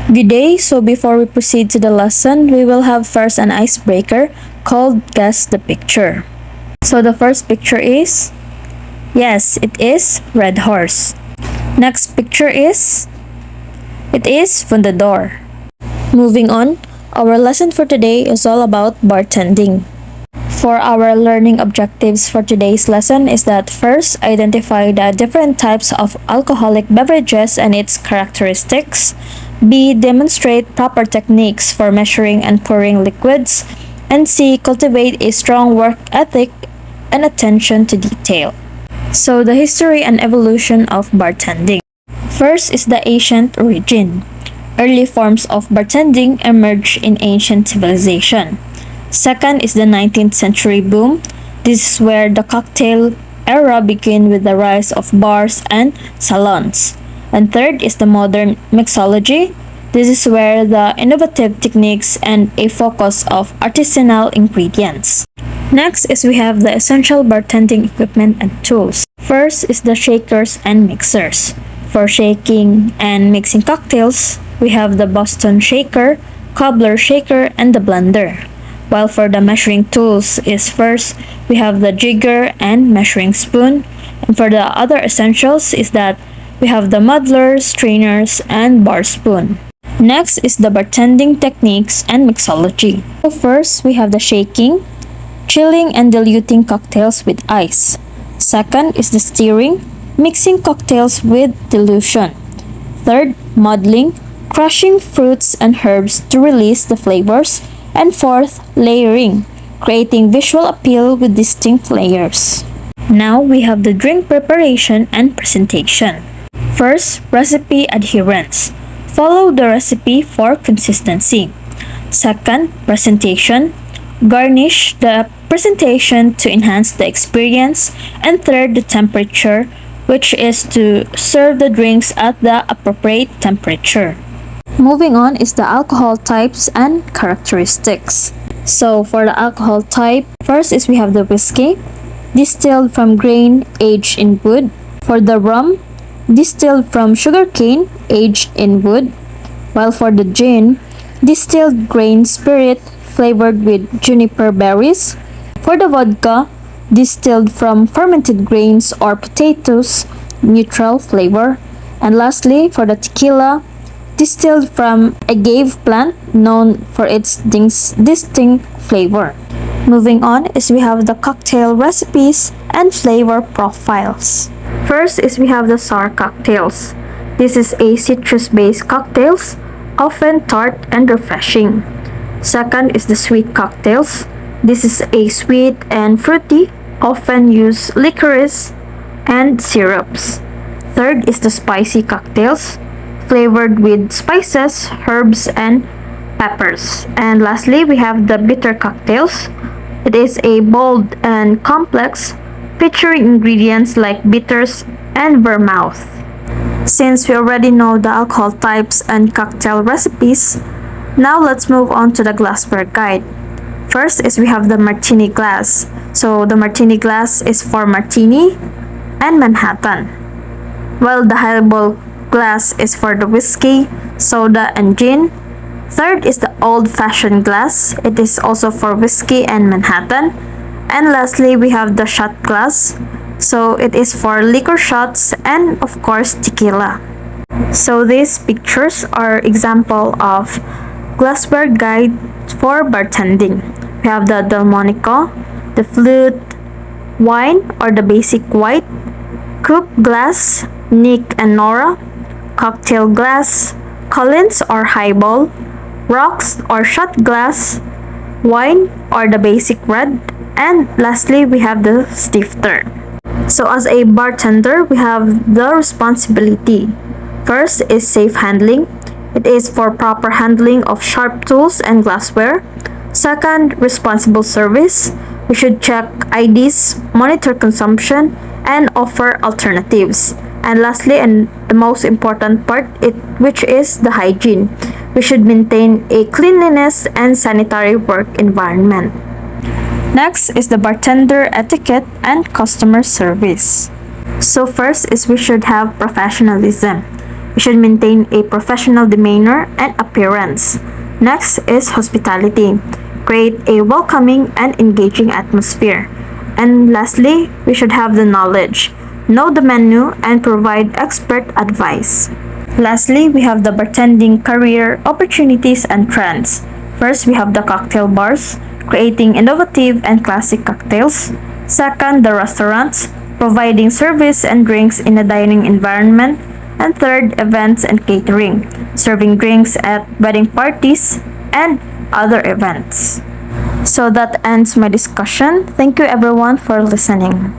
Good day. So before we proceed to the lesson, we will have first an icebreaker called Guess the Picture. So the first picture is, yes, it is red horse. Next picture is, it is fundador. Moving on, our lesson for today is all about bartending. For our learning objectives for today's lesson is that first, identify the different types of alcoholic beverages and its characteristics. B. Demonstrate proper techniques for measuring and pouring liquids. And C. Cultivate a strong work ethic and attention to detail. So the history and evolution of bartending. First is the ancient origin. Early forms of bartending emerged in ancient civilization. Second is the 19th century boom. This is where the cocktail era began with the rise of bars and salons. And third is the modern mixology. This is where the innovative techniques and a focus of artisanal ingredients. Next is we have the essential bartending equipment and tools. First is the shakers and mixers. For shaking and mixing cocktails, we have the Boston shaker, cobbler shaker, and the blender. While for the measuring tools is first, we have the jigger and measuring spoon. And for the other essentials is that we have the muddlers, strainers, and bar spoon. Next is the bartending techniques and mixology. So first, we have the shaking, chilling and diluting cocktails with ice. Second is the stirring, mixing cocktails with dilution. Third, muddling, crushing fruits and herbs to release the flavors. And fourth, layering, creating visual appeal with distinct layers. Now we have the drink preparation and presentation. First, recipe adherence. Follow the recipe for consistency. Second, presentation. Garnish the presentation to enhance the experience. And third, the temperature, which is to serve the drinks at the appropriate temperature. Moving on is the alcohol types and characteristics. So for the alcohol type, first is we have the whiskey, distilled from grain aged in wood. For the rum, distilled from sugarcane aged in wood. While for the gin, distilled grain spirit flavored with juniper berries. For the vodka, distilled from fermented grains or potatoes, neutral flavor. And lastly, for the tequila, distilled from agave plant known for its distinct flavor. Moving on is we have the cocktail recipes and flavor profiles. First is we have the sour cocktails. This is a citrus-based cocktails, often tart and refreshing. Second is the sweet cocktails. This is a sweet and fruity, often use licorice and syrups. Third is the spicy cocktails, flavored with spices, herbs, and peppers. And lastly, we have the bitter cocktails. It is a bold and complex, featuring ingredients like bitters and vermouth. Since we already know the alcohol types and cocktail recipes, now let's move on to the glassware guide. First is we have the martini glass. So the martini glass is for martini and Manhattan, while the highball glass is for the whiskey, soda, and gin. Third is the old-fashioned glass. It is also for whiskey and Manhattan. And lastly, we have the shot glass. So it is for liquor shots and of course tequila. So these pictures are example of glassware guide for bartending. We have the Delmonico, the flute, wine or the basic white, coupe glass, Nick and Nora, cocktail glass, Collins or highball, rocks or shot glass, wine or the basic red, and lastly we have the stifter. So as a bartender, we have the responsibility. First is safe handling. It is for proper handling of sharp tools and glassware. Second, responsible service. We should check IDs, monitor consumption, and offer alternatives. And lastly, and the most important part, which is the hygiene. We should maintain a cleanliness and sanitary work environment. Next is the bartender etiquette and customer service. So first is we should have professionalism. We should maintain a professional demeanor and appearance. Next is hospitality. Create a welcoming and engaging atmosphere. And lastly, we should have the knowledge. Know the menu and provide expert advice. Lastly, we have the bartending career opportunities and trends. First, we have the cocktail bars, creating innovative and classic cocktails. Second, the restaurants, providing service and drinks in a dining environment. And third, events and catering, serving drinks at wedding parties and other events. So that ends my discussion. Thank you everyone for listening.